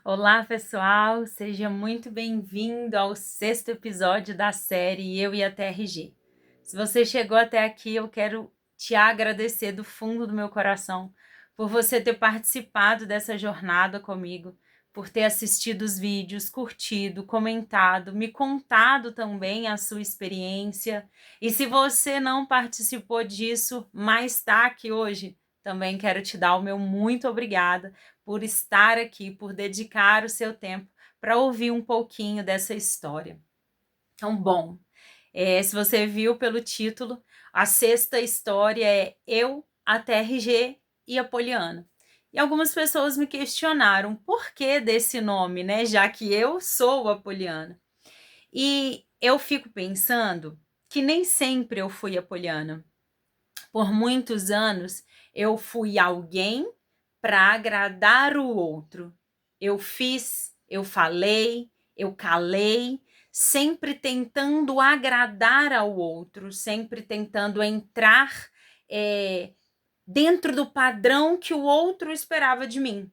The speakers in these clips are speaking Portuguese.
Olá, pessoal! Seja muito bem-vindo ao 6º episódio da série Eu e a TRG. Se você chegou até aqui, eu quero te agradecer do fundo do meu coração por você ter participado dessa jornada comigo, por ter assistido os vídeos, curtido, comentado, me contado também a sua experiência. E se você não participou disso, mas está aqui hoje, também quero te dar o meu muito obrigada por estar aqui, por dedicar o seu tempo para ouvir um pouquinho dessa história. Então, bom, se você viu pelo título, a 6ª história é Eu, a TRG e a Poliana. E algumas pessoas me questionaram por que desse nome, né? Já que eu sou a Poliana. E eu fico pensando que nem sempre eu fui a Poliana. Por muitos anos, eu fui alguém para agradar o outro. Eu fiz, eu falei, eu calei, sempre tentando agradar ao outro, sempre tentando entrar dentro do padrão que o outro esperava de mim.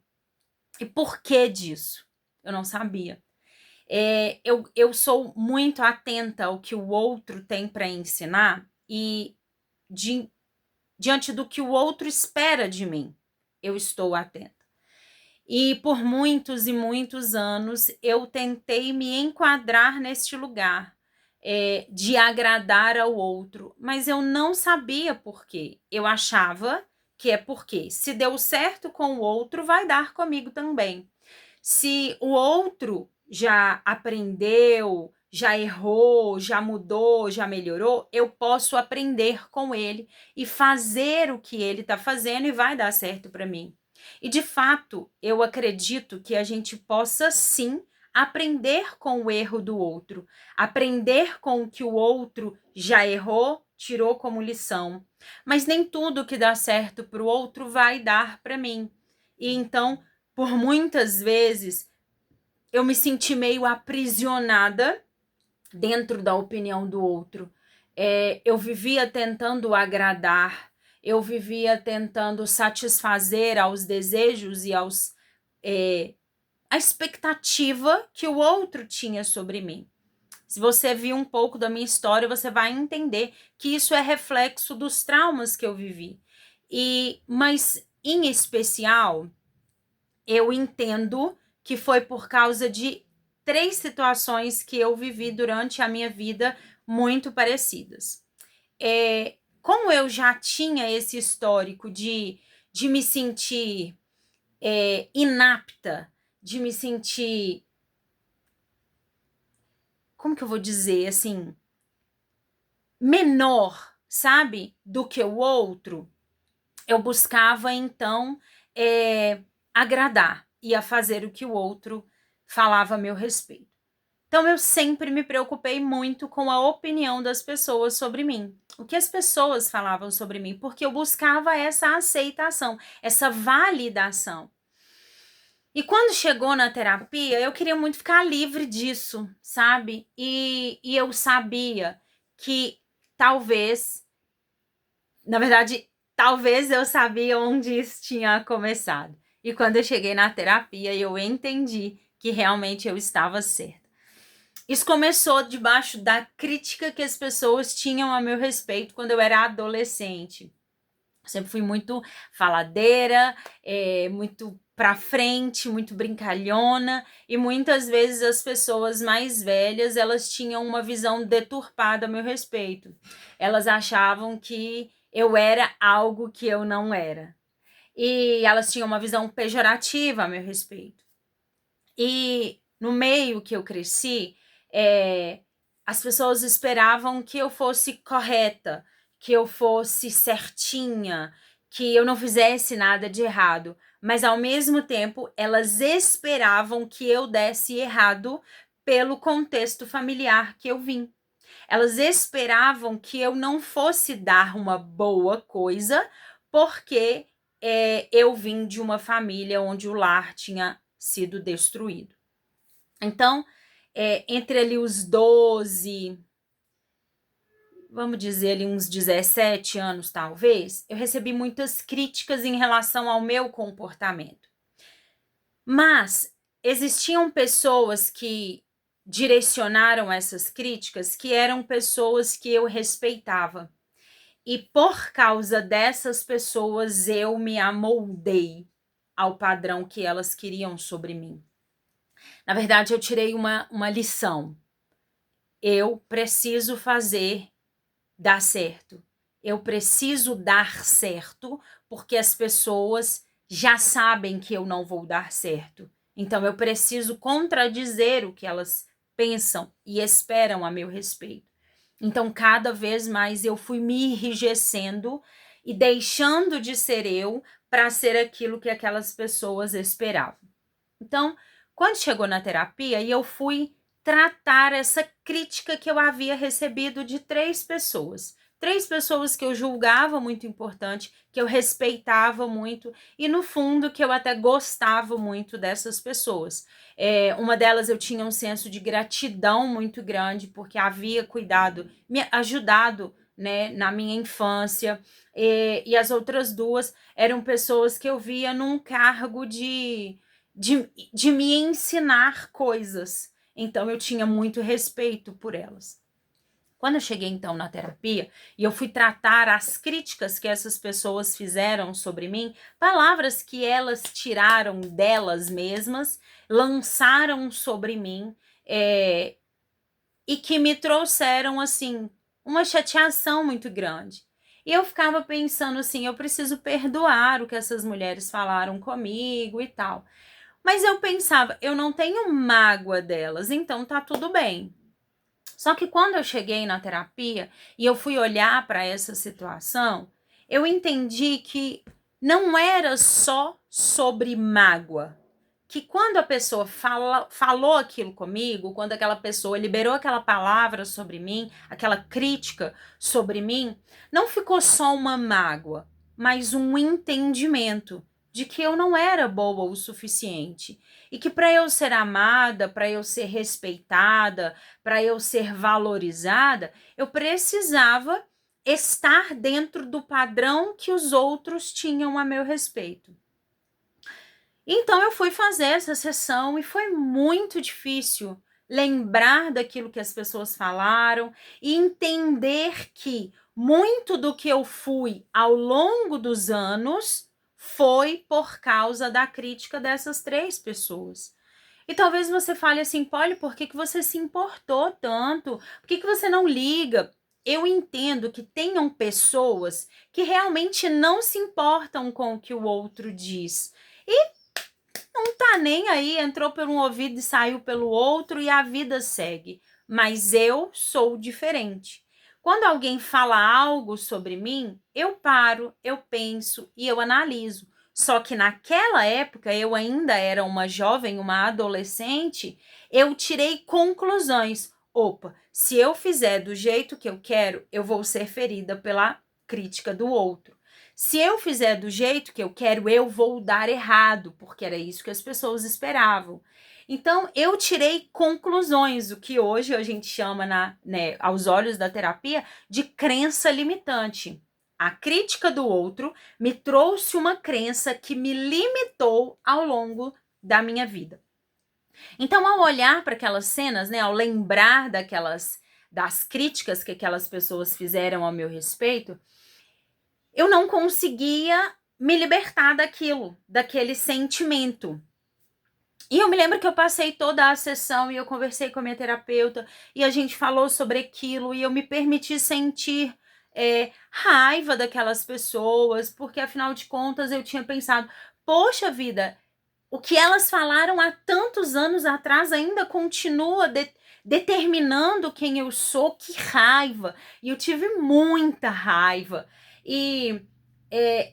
E por que disso? Eu não sabia. Eu sou muito atenta ao que o outro tem para ensinar e diante do que o outro espera de mim, eu estou atenta. E por muitos e muitos anos eu tentei me enquadrar neste lugar de agradar ao outro, mas eu não sabia por quê. Eu achava que é porque se deu certo com o outro, vai dar comigo também. Se o outro já aprendeu, já errou, já mudou, já melhorou, eu posso aprender com ele e fazer o que ele está fazendo e vai dar certo para mim. E de fato, eu acredito que a gente possa sim aprender com o erro do outro, aprender com o que o outro já errou, tirou como lição. Mas nem tudo que dá certo para o outro vai dar para mim. E então, por muitas vezes, eu me senti meio aprisionada dentro da opinião do outro. Eu vivia tentando agradar, eu vivia tentando satisfazer aos desejos e a expectativa que o outro tinha sobre mim. Se você viu um pouco da minha história, você vai entender que isso é reflexo dos traumas que eu vivi. Mas, em especial, eu entendo que foi por causa de 3 situações que eu vivi durante a minha vida muito parecidas. Como eu já tinha esse histórico de me sentir inapta, de me sentir, como que eu vou dizer, assim, menor, sabe, do que o outro, eu buscava, então, agradar e a fazer o que o outro falava a meu respeito. Então, eu sempre me preocupei muito com a opinião das pessoas sobre mim. O que as pessoas falavam sobre mim, porque eu buscava essa aceitação, essa validação. E quando chegou na terapia, eu queria muito ficar livre disso, sabe? E eu sabia que talvez, na verdade, talvez eu sabia onde isso tinha começado. E quando eu cheguei na terapia, eu entendi que realmente eu estava certa. Isso começou debaixo da crítica que as pessoas tinham a meu respeito quando eu era adolescente. Eu sempre fui muito faladeira, muito pra frente, muito brincalhona, e muitas vezes as pessoas mais velhas, elas tinham uma visão deturpada a meu respeito. Elas achavam que eu era algo que eu não era. E elas tinham uma visão pejorativa a meu respeito. E no meio que eu cresci, as pessoas esperavam que eu fosse correta, que eu fosse certinha, que eu não fizesse nada de errado. Mas, ao mesmo tempo, elas esperavam que eu desse errado pelo contexto familiar que eu vim. Elas esperavam que eu não fosse dar uma boa coisa, porque eu vim de uma família onde o lar tinha sido destruído. Então, entre ali os 12, vamos dizer ali uns 17 anos talvez, eu recebi muitas críticas em relação ao meu comportamento. Mas existiam pessoas que direcionaram essas críticas que eram pessoas que eu respeitava. E por causa dessas pessoas eu me amoldei ao padrão que elas queriam sobre mim. Na verdade, eu tirei uma lição. Eu preciso fazer dar certo. Eu preciso dar certo porque as pessoas já sabem que eu não vou dar certo. Então eu preciso contradizer o que elas pensam e esperam a meu respeito. Então cada vez mais eu fui me enrijecendo e deixando de ser eu para ser aquilo que aquelas pessoas esperavam. Então, quando chegou na terapia, eu fui tratar essa crítica que eu havia recebido de 3 pessoas. 3 pessoas que eu julgava muito importante, que eu respeitava muito e, no fundo, que eu até gostava muito dessas pessoas. Uma delas eu tinha um senso de gratidão muito grande, porque havia cuidado, me ajudado, né, na minha infância. E as outras 2 eram pessoas que eu via num cargo de me ensinar coisas. Então eu tinha muito respeito por elas. Quando eu cheguei então na terapia e eu fui tratar as críticas que essas pessoas fizeram sobre mim, palavras que elas tiraram delas mesmas, lançaram sobre mim, e que me trouxeram assim uma chateação muito grande. E eu ficava pensando assim, eu preciso perdoar o que essas mulheres falaram comigo e tal. Mas eu pensava, eu não tenho mágoa delas, então tá tudo bem. Só que quando eu cheguei na terapia e eu fui olhar para essa situação, eu entendi que não era só sobre mágoa. Que quando a pessoa falou aquilo comigo, quando aquela pessoa liberou aquela palavra sobre mim, aquela crítica sobre mim, não ficou só uma mágoa, mas um entendimento de que eu não era boa o suficiente e que para eu ser amada, para eu ser respeitada, para eu ser valorizada, eu precisava estar dentro do padrão que os outros tinham a meu respeito. Então eu fui fazer essa sessão e foi muito difícil lembrar daquilo que as pessoas falaram e entender que muito do que eu fui ao longo dos anos foi por causa da crítica dessas 3 pessoas. E talvez você fale assim, Polly, por que você se importou tanto? Por que você não liga? Eu entendo que tenham pessoas que realmente não se importam com o que o outro diz. E não tá nem aí, entrou por um ouvido e saiu pelo outro e a vida segue. Mas eu sou diferente. Quando alguém fala algo sobre mim, eu paro, eu penso e eu analiso. Só que naquela época, eu ainda era uma jovem, uma adolescente, eu tirei conclusões. Opa, se eu fizer do jeito que eu quero, eu vou ser ferida pela crítica do outro. Se eu fizer do jeito que eu quero, eu vou dar errado, porque era isso que as pessoas esperavam. Então, eu tirei conclusões, o que hoje a gente chama, aos olhos da terapia, de crença limitante. A crítica do outro me trouxe uma crença que me limitou ao longo da minha vida. Então, ao olhar para aquelas cenas, ao lembrar das críticas que aquelas pessoas fizeram ao meu respeito, eu não conseguia me libertar daquele sentimento. E eu me lembro que eu passei toda a sessão e eu conversei com a minha terapeuta e a gente falou sobre aquilo e eu me permiti sentir raiva daquelas pessoas, porque afinal de contas eu tinha pensado, poxa vida, o que elas falaram há tantos anos atrás ainda continua determinando quem eu sou, que raiva. E eu tive muita raiva. E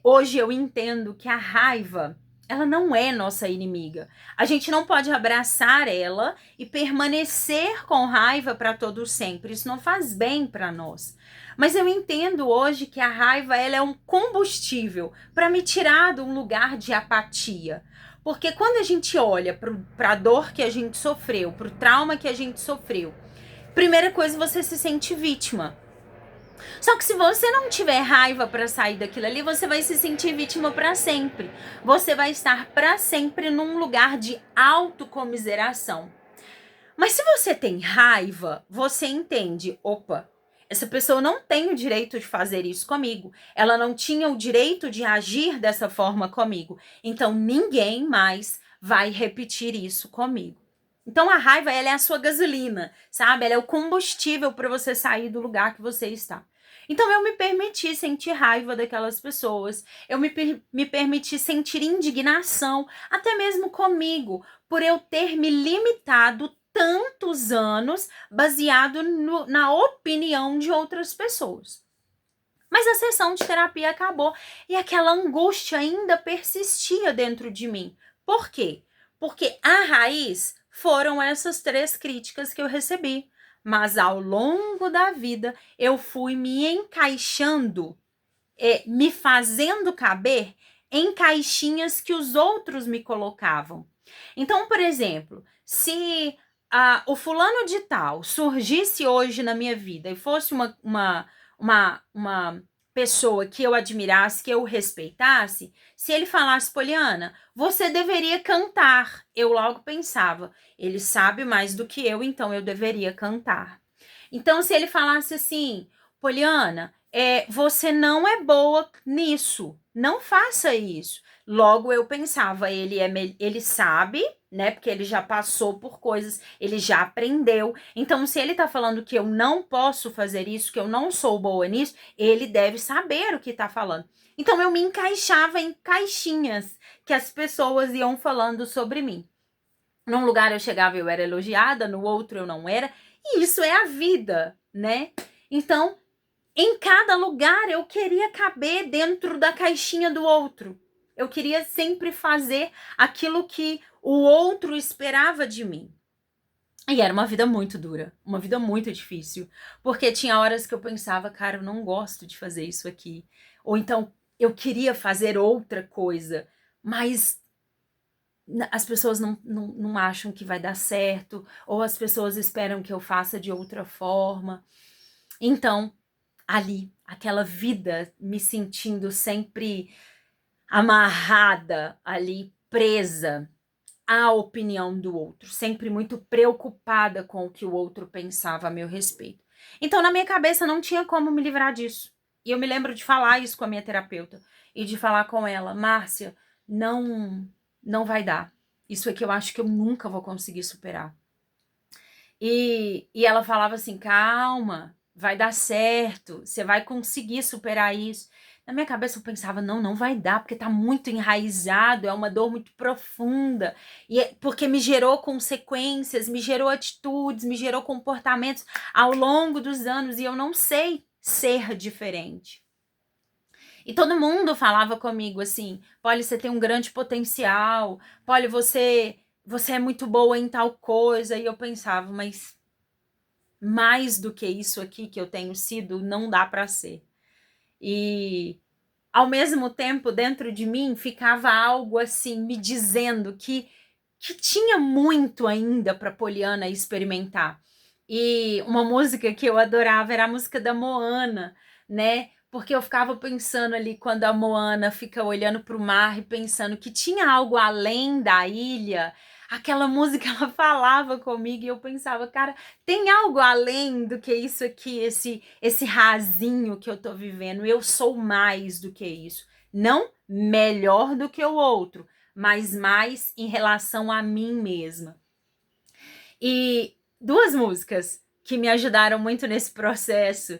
hoje eu entendo que a raiva, ela não é nossa inimiga. A gente não pode abraçar ela e permanecer com raiva para todo sempre. Isso não faz bem para nós. Mas eu entendo hoje que a raiva, ela é um combustível para me tirar de um lugar de apatia. Porque quando a gente olha para a dor que a gente sofreu, para o trauma que a gente sofreu, primeira coisa, você se sente vítima. Só que se você não tiver raiva para sair daquilo ali, você vai se sentir vítima para sempre. Você vai estar para sempre num lugar de autocomiseração. Mas se você tem raiva, você entende, opa, essa pessoa não tem o direito de fazer isso comigo. Ela não tinha o direito de agir dessa forma comigo. Então ninguém mais vai repetir isso comigo. Então a raiva, ela é a sua gasolina, sabe? Ela é o combustível para você sair do lugar que você está. Então eu me permiti sentir raiva daquelas pessoas. Eu me permiti sentir indignação, até mesmo comigo, por eu ter me limitado tantos anos baseado na opinião de outras pessoas. Mas a sessão de terapia acabou e aquela angústia ainda persistia dentro de mim. Por quê? Porque a raiz foram essas 3 críticas que eu recebi. Mas ao longo da vida eu fui me encaixando, me fazendo caber em caixinhas que os outros me colocavam. Então, por exemplo, se o fulano de tal surgisse hoje na minha vida e fosse uma pessoa que eu admirasse, que eu respeitasse, se ele falasse, Poliana, você deveria cantar. Eu logo pensava, ele sabe mais do que eu, então eu deveria cantar. Então, se ele falasse assim, Poliana, você não é boa nisso, não faça isso. Logo eu pensava, ele sabe, né? Porque ele já passou por coisas, ele já aprendeu. Então, se ele tá falando que eu não posso fazer isso, que eu não sou boa nisso, ele deve saber o que tá falando. Então, eu me encaixava em caixinhas que as pessoas iam falando sobre mim. Num lugar eu chegava e eu era elogiada, no outro eu não era. E isso é a vida, né? Então, em cada lugar eu queria caber dentro da caixinha do outro. Eu queria sempre fazer aquilo que o outro esperava de mim. E era uma vida muito dura, uma vida muito difícil, porque tinha horas que eu pensava, cara, eu não gosto de fazer isso aqui. Ou então eu queria fazer outra coisa, mas as pessoas não acham que vai dar certo, ou as pessoas esperam que eu faça de outra forma. Então, ali, aquela vida me sentindo sempre amarrada ali, presa à opinião do outro, sempre muito preocupada com o que o outro pensava a meu respeito. Então, na minha cabeça, não tinha como me livrar disso. E eu me lembro de falar isso com a minha terapeuta e de falar com ela, Márcia, não vai dar. Isso aqui eu acho que eu nunca vou conseguir superar. E ela falava assim, calma, vai dar certo, você vai conseguir superar isso. Na minha cabeça eu pensava, não vai dar, porque tá muito enraizado, é uma dor muito profunda, e porque me gerou consequências, me gerou atitudes, me gerou comportamentos ao longo dos anos, e eu não sei ser diferente. E todo mundo falava comigo assim, Polly, você tem um grande potencial, Polly, você é muito boa em tal coisa, e eu pensava, mas mais do que isso aqui que eu tenho sido, não dá para ser. E ao mesmo tempo, dentro de mim, ficava algo assim me dizendo que tinha muito ainda para Poliana experimentar. E uma música que eu adorava era a música da Moana, né? Porque eu ficava pensando ali quando a Moana fica olhando para o mar e pensando que tinha algo além da ilha. Aquela música ela falava comigo e eu pensava, cara, tem algo além do que isso aqui, esse rasinho que eu tô vivendo. Eu sou mais do que isso. Não melhor do que o outro, mas mais em relação a mim mesma. E 2 músicas que me ajudaram muito nesse processo,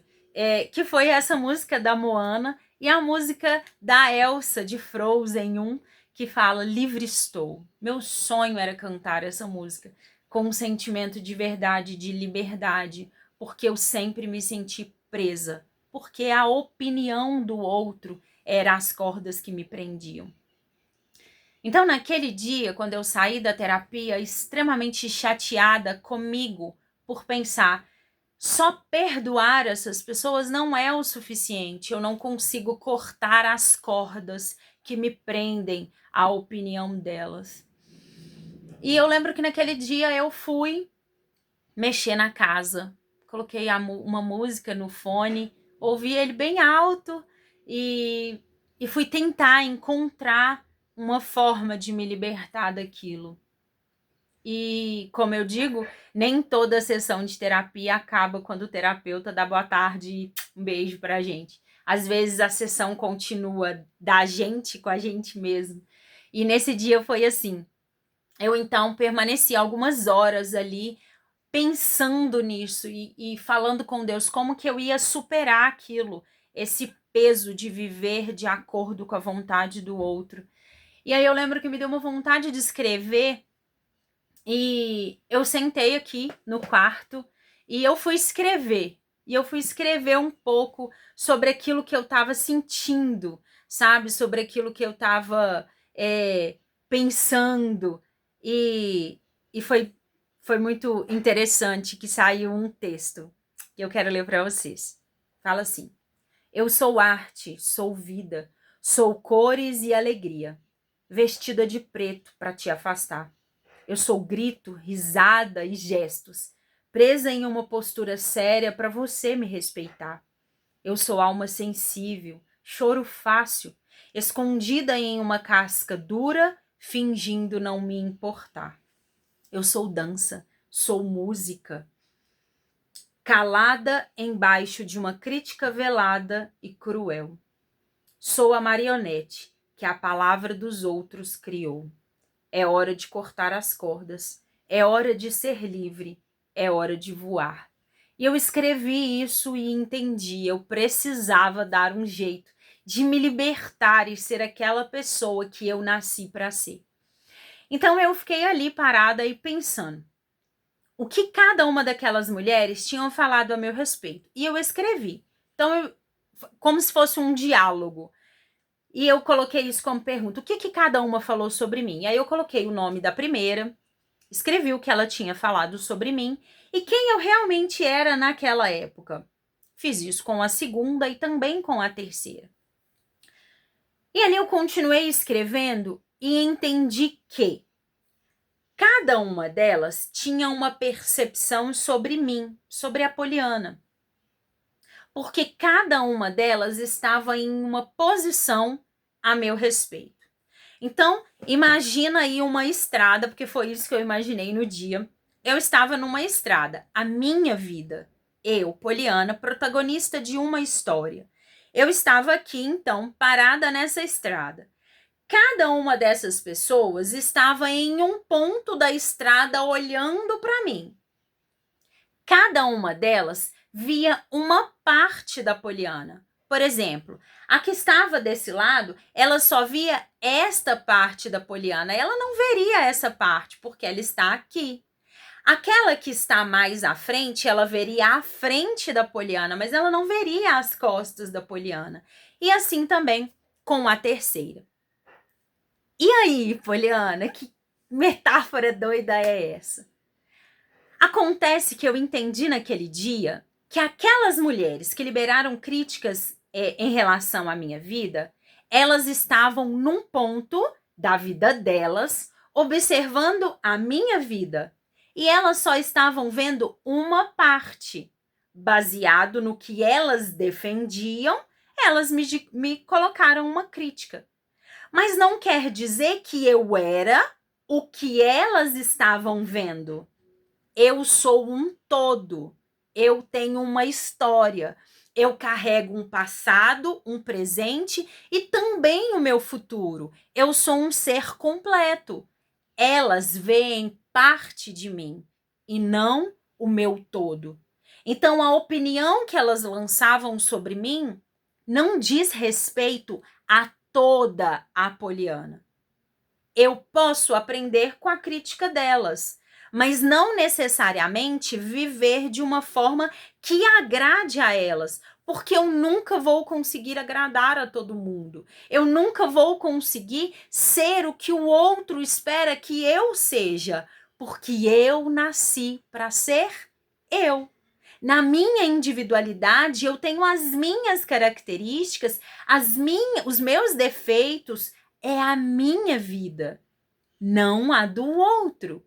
que foi essa música da Moana e a música da Elsa, de Frozen 1, que fala Livre Estou. Meu sonho era cantar essa música com um sentimento de verdade, de liberdade, porque eu sempre me senti presa, porque a opinião do outro era as cordas que me prendiam. Então, naquele dia, quando eu saí da terapia extremamente chateada comigo por pensar, só perdoar essas pessoas não é o suficiente, eu não consigo cortar as cordas que me prendem à opinião delas. E eu lembro que naquele dia eu fui mexer na casa, coloquei uma música no fone, ouvi ele bem alto e, e fui tentar encontrar uma forma de me libertar daquilo. E, como eu digo, nem toda sessão de terapia acaba quando o terapeuta dá boa tarde e um beijo pra gente. Às vezes a sessão continua da gente com a gente mesmo. E nesse dia foi assim. Eu então permaneci algumas horas ali pensando nisso e falando com Deus como que eu ia superar aquilo, esse peso de viver de acordo com a vontade do outro. E aí eu lembro que me deu uma vontade de escrever e eu sentei aqui no quarto e eu fui escrever. E eu fui escrever um pouco sobre aquilo que eu estava sentindo, sabe? Sobre aquilo que eu estava pensando. E, e foi muito interessante que saiu um texto que eu quero ler para vocês. Fala assim: eu sou arte, sou vida, sou cores e alegria, vestida de preto para te afastar. Eu sou grito, risada e gestos, presa em uma postura séria para você me respeitar. Eu sou alma sensível, choro fácil, escondida em uma casca dura, fingindo não me importar. Eu sou dança, sou música, calada embaixo de uma crítica velada e cruel. Sou a marionete que a palavra dos outros criou. É hora de cortar as cordas, é hora de ser livre, é hora de voar. E eu escrevi isso e entendi, eu precisava dar um jeito de me libertar e ser aquela pessoa que eu nasci para ser. Então eu fiquei ali parada e pensando o que cada uma daquelas mulheres tinham falado a meu respeito. E eu escrevi. Então, como se fosse um diálogo. E eu coloquei isso como pergunta: o que cada uma falou sobre mim? Aí eu coloquei o nome da primeira, escrevi o que ela tinha falado sobre mim e quem eu realmente era naquela época. Fiz isso com a segunda e também com a terceira. E ali eu continuei escrevendo e entendi que cada uma delas tinha uma percepção sobre mim, sobre a Poliana. Porque cada uma delas estava em uma posição a meu respeito. Então, imagina aí uma estrada, porque foi isso que eu imaginei no dia. Eu estava numa estrada, a minha vida. Eu, Poliana, protagonista de uma história. Eu estava aqui, então, parada nessa estrada. Cada uma dessas pessoas estava em um ponto da estrada olhando para mim. Cada uma delas via uma parte da Poliana. Por exemplo, a que estava desse lado, ela só via esta parte da Poliana. Ela não veria essa parte, porque ela está aqui. Aquela que está mais à frente, ela veria a frente da Poliana, mas ela não veria as costas da Poliana. E assim também com a terceira. E aí, Poliana, que metáfora doida é essa? Acontece que eu entendi naquele dia que aquelas mulheres que liberaram críticas em relação à minha vida, elas estavam num ponto da vida delas, observando a minha vida. E elas só estavam vendo uma parte. Baseado no que elas defendiam, elas me colocaram uma crítica. Mas não quer dizer que eu era o que elas estavam vendo. Eu sou um todo. Eu tenho uma história. Eu carrego um passado, um presente e também o meu futuro. Eu sou um ser completo. Elas veem parte de mim e não o meu todo. Então, a opinião que elas lançavam sobre mim não diz respeito a toda a Poliana. Eu posso aprender com a crítica delas, mas não necessariamente viver de uma forma que agrade a elas, porque eu nunca vou conseguir agradar a todo mundo. Eu nunca vou conseguir ser o que o outro espera que eu seja, porque eu nasci para ser eu. Na minha individualidade, eu tenho as minhas características, os meus defeitos, é a minha vida, não a do outro.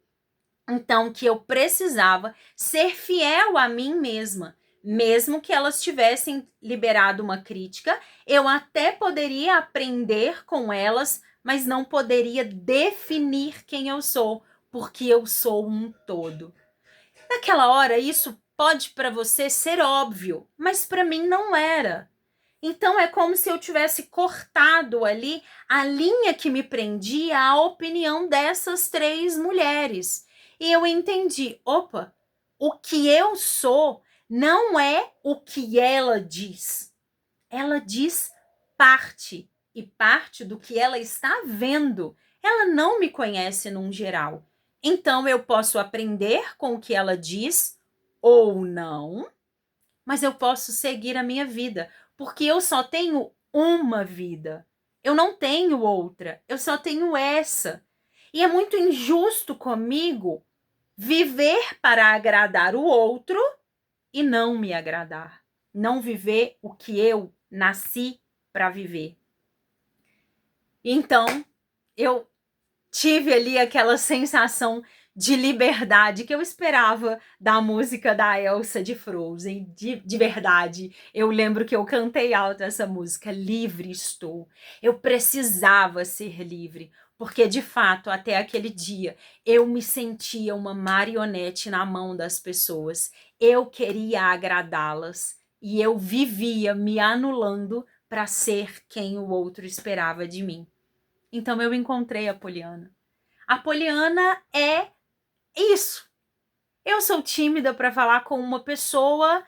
Então, que eu precisava ser fiel a mim mesma, Mesmo que elas tivessem liberado uma crítica, eu até poderia aprender com elas, mas não poderia definir quem eu sou, porque eu sou um todo. Naquela hora, isso pode para você ser óbvio, mas para mim não era. Então é como se eu tivesse cortado ali a linha que me prendia à opinião dessas três mulheres. E eu entendi, opa, o que eu sou não é o que ela diz. Ela diz parte, e parte do que ela está vendo. Ela não me conhece num geral. Então eu posso aprender com o que ela diz ou não, mas eu posso seguir a minha vida, porque eu só tenho uma vida. Eu não tenho outra, eu só tenho essa. E é muito injusto comigo viver para agradar o outro e não me agradar. Não viver o que eu nasci para viver. Então, eu tive ali aquela sensação de liberdade que eu esperava da música da Elsa de Frozen, de verdade. Eu lembro que eu cantei alto essa música, Livre Estou. Eu precisava ser livre, porque de fato, até aquele dia, eu me sentia uma marionete na mão das pessoas. Eu queria agradá-las e eu vivia me anulando para ser quem o outro esperava de mim. Então eu encontrei a Poliana. A Poliana é isso. Eu sou tímida para falar com uma pessoa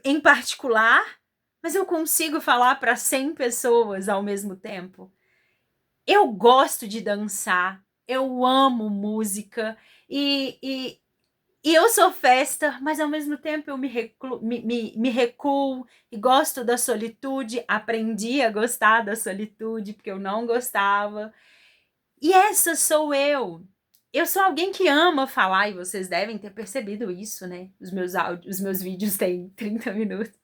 em particular, mas eu consigo falar para 100 pessoas ao mesmo tempo. Eu gosto de dançar, eu amo música e eu sou festa, mas ao mesmo tempo eu me recuo e gosto da solitude. Aprendi a gostar da solitude porque eu não gostava. E essa sou eu. Eu sou alguém que ama falar, e vocês devem ter percebido isso, né? Os meus vídeos têm 30 minutos.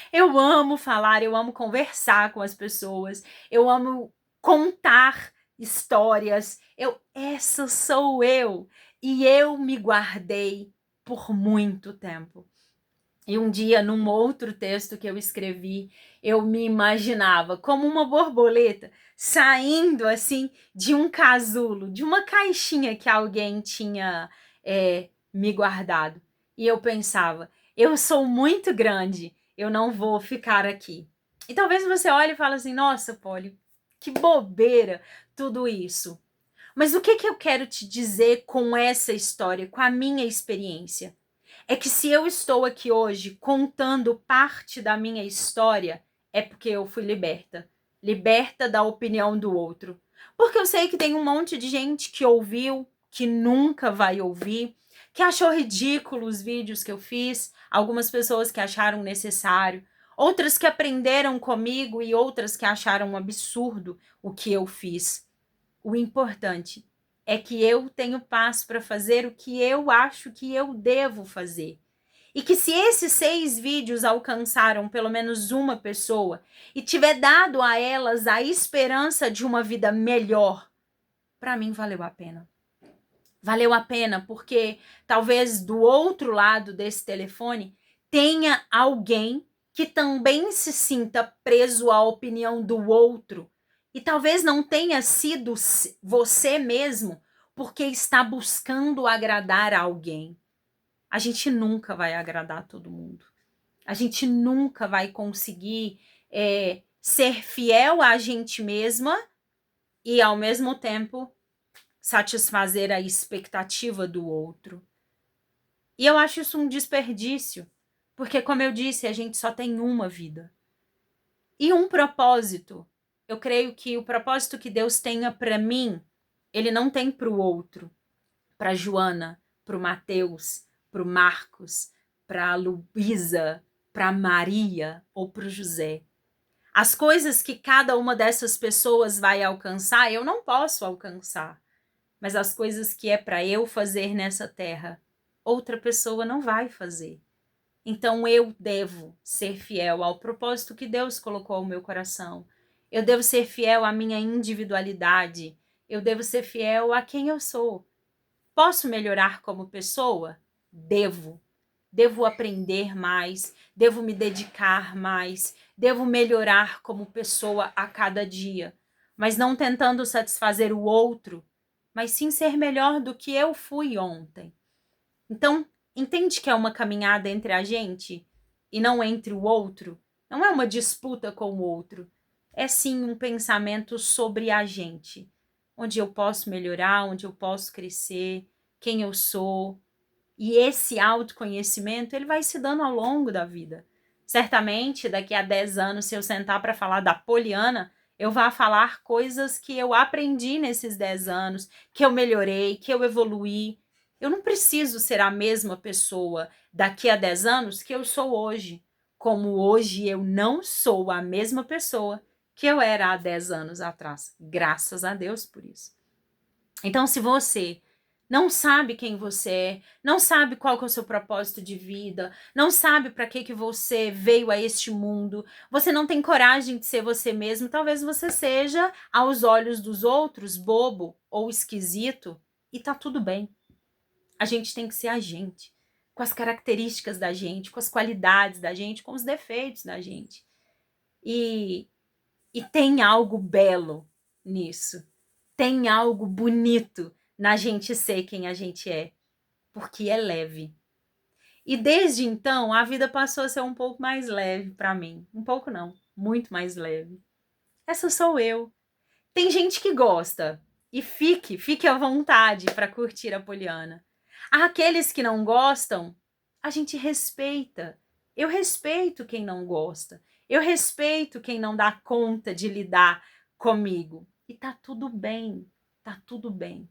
Eu amo falar, eu amo conversar com as pessoas, eu amo contar histórias. Essa sou eu. E eu me guardei por muito tempo. E um dia, num outro texto que eu escrevi, eu me imaginava como uma borboleta saindo assim de um casulo, de uma caixinha que alguém tinha me guardado. E eu pensava, eu sou muito grande, eu não vou ficar aqui. E talvez você olhe e fale assim, nossa, Polly, que bobeira tudo isso. Mas o que eu quero te dizer com essa história, com a minha experiência? É que se eu estou aqui hoje contando parte da minha história, é porque eu fui liberta. Liberta da opinião do outro. Porque eu sei que tem um monte de gente que ouviu, que nunca vai ouvir, que achou ridículo os vídeos que eu fiz, algumas pessoas que acharam necessário, outras que aprenderam comigo e outras que acharam um absurdo o que eu fiz. O importante é que eu tenho paz para fazer o que eu acho que eu devo fazer. E que se esses 6 vídeos alcançaram pelo menos uma pessoa e tiver dado a elas a esperança de uma vida melhor, para mim valeu a pena. Valeu a pena porque talvez do outro lado desse telefone tenha alguém que também se sinta preso à opinião do outro e talvez não tenha sido você mesmo porque está buscando agradar a alguém. A gente nunca vai agradar todo mundo. A gente nunca vai conseguir ser fiel a gente mesma e, ao mesmo tempo, satisfazer a expectativa do outro. E eu acho isso um desperdício, porque, como eu disse, a gente só tem uma vida. E um propósito. Eu creio que o propósito que Deus tenha para mim, Ele não tem para o outro, para Joana, para o Mateus, para o Marcos, para a Luísa, para a Maria ou para o José. As coisas que cada uma dessas pessoas vai alcançar, eu não posso alcançar. Mas as coisas que é para eu fazer nessa terra, outra pessoa não vai fazer. Então eu devo ser fiel ao propósito que Deus colocou no meu coração. Eu devo ser fiel à minha individualidade. Eu devo ser fiel a quem eu sou. Posso melhorar como pessoa? Devo. devo aprender mais, devo me dedicar mais, devo melhorar como pessoa a cada dia, mas não tentando satisfazer o outro, mas sim ser melhor do que eu fui ontem. Então, entende que é uma caminhada entre a gente e não entre o outro? Não é uma disputa com o outro. É sim um pensamento sobre a gente, onde eu posso melhorar, onde eu posso crescer, quem eu sou. E esse autoconhecimento, ele vai se dando ao longo da vida. Certamente, daqui a 10 anos, se eu sentar para falar da Poliana, eu vou falar coisas que eu aprendi nesses 10 anos, que eu melhorei, que eu evoluí. Eu não preciso ser a mesma pessoa daqui a 10 anos que eu sou hoje. Como hoje eu não sou a mesma pessoa que eu era há 10 anos atrás. Graças a Deus por isso. Então, se você não sabe quem você é, não sabe qual que é o seu propósito de vida, não sabe para que você veio a este mundo, você não tem coragem de ser você mesmo, talvez você seja, aos olhos dos outros, bobo ou esquisito, e tá tudo bem. A gente tem que ser a gente, com as características da gente, com as qualidades da gente, com os defeitos da gente. E tem algo belo nisso. Tem algo bonito na gente ser quem a gente é, porque é leve. E desde então, a vida passou a ser um pouco mais leve para mim. Um pouco não, muito mais leve. Essa sou eu. Tem gente que gosta, e fique à vontade para curtir a Poliana. Aqueles que não gostam, a gente respeita. Eu respeito quem não gosta. Eu respeito quem não dá conta de lidar comigo. E tá tudo bem, tá tudo bem.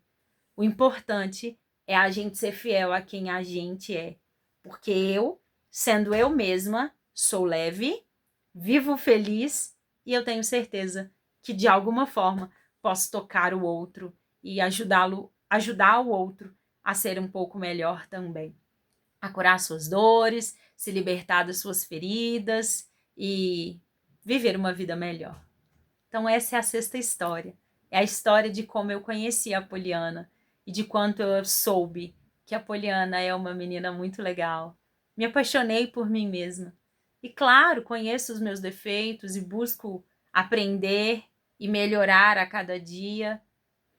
O importante é a gente ser fiel a quem a gente é. Porque eu, sendo eu mesma, sou leve, vivo feliz e eu tenho certeza que de alguma forma posso tocar o outro e ajudar o outro a ser um pouco melhor também. A curar suas dores, se libertar das suas feridas e viver uma vida melhor. Então essa é a sexta história. É a história de como eu conheci a Poliana e de quanto eu soube que a Poliana é uma menina muito legal. Me apaixonei por mim mesma. E claro, conheço os meus defeitos e busco aprender e melhorar a cada dia,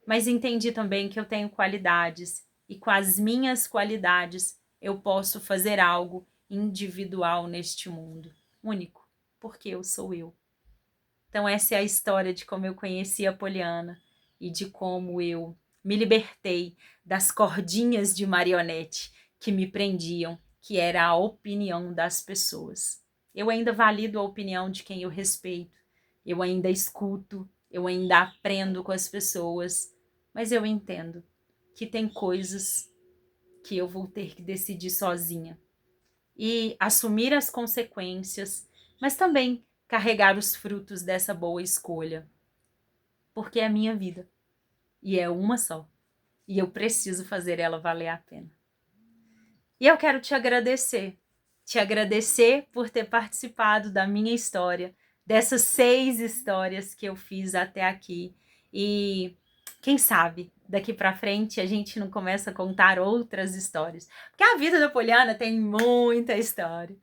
mas entendi também que eu tenho qualidades e com as minhas qualidades eu posso fazer algo individual neste mundo, único, porque eu sou eu. Então essa é a história de como eu conheci a Poliana e de como eu me libertei das cordinhas de marionete que me prendiam, que era a opinião das pessoas. Eu ainda valido a opinião de quem eu respeito, eu ainda escuto, eu ainda aprendo com as pessoas, mas eu entendo que tem coisas que eu vou ter que decidir sozinha e assumir as consequências, mas também carregar os frutos dessa boa escolha, porque é a minha vida e é uma só, e eu preciso fazer ela valer a pena. E eu quero te agradecer por ter participado da minha história, dessas 6 histórias que eu fiz até aqui, e quem sabe daqui para frente a gente não começa a contar outras histórias, porque a vida da Poliana tem muita história,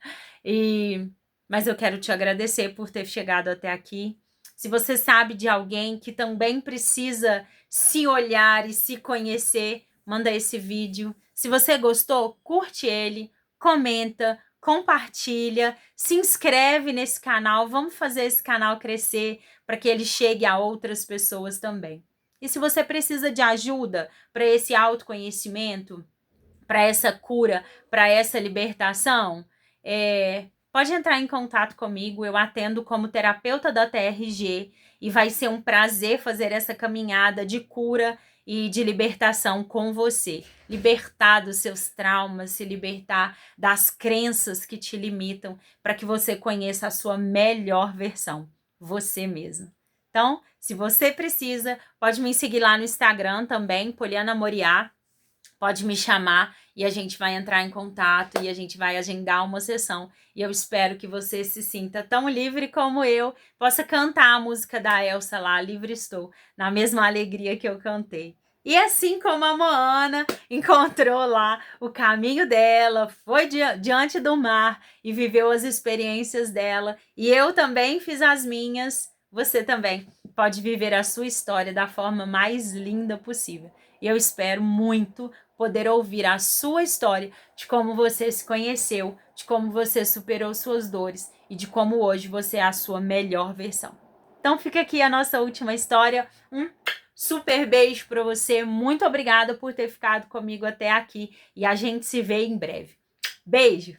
mas eu quero te agradecer por ter chegado até aqui. Se você sabe de alguém que também precisa se olhar e se conhecer, manda esse vídeo. Se você gostou, curte ele, comenta, compartilha, se inscreve nesse canal. Vamos fazer esse canal crescer para que ele chegue a outras pessoas também. E se você precisa de ajuda para esse autoconhecimento, para essa cura, para essa libertação, pode entrar em contato comigo. Eu atendo como terapeuta da TRG e vai ser um prazer fazer essa caminhada de cura e de libertação com você. Libertar dos seus traumas, se libertar das crenças que te limitam, para que você conheça a sua melhor versão, você mesmo. Então, se você precisa, pode me seguir lá no Instagram também, Poliana Moriá. Pode me chamar e a gente vai entrar em contato e a gente vai agendar uma sessão. E eu espero que você se sinta tão livre como eu, possa cantar a música da Elsa lá, Livre Estou, na mesma alegria que eu cantei. E assim como a Moana encontrou lá o caminho dela, foi diante do mar e viveu as experiências dela, e eu também fiz as minhas, você também pode viver a sua história da forma mais linda possível. E eu espero muito poder ouvir a sua história de como você se conheceu, de como você superou suas dores e de como hoje você é a sua melhor versão. Então fica aqui a nossa última história. Super beijo para você. Muito obrigada por ter ficado comigo até aqui e a gente se vê em breve. Beijo!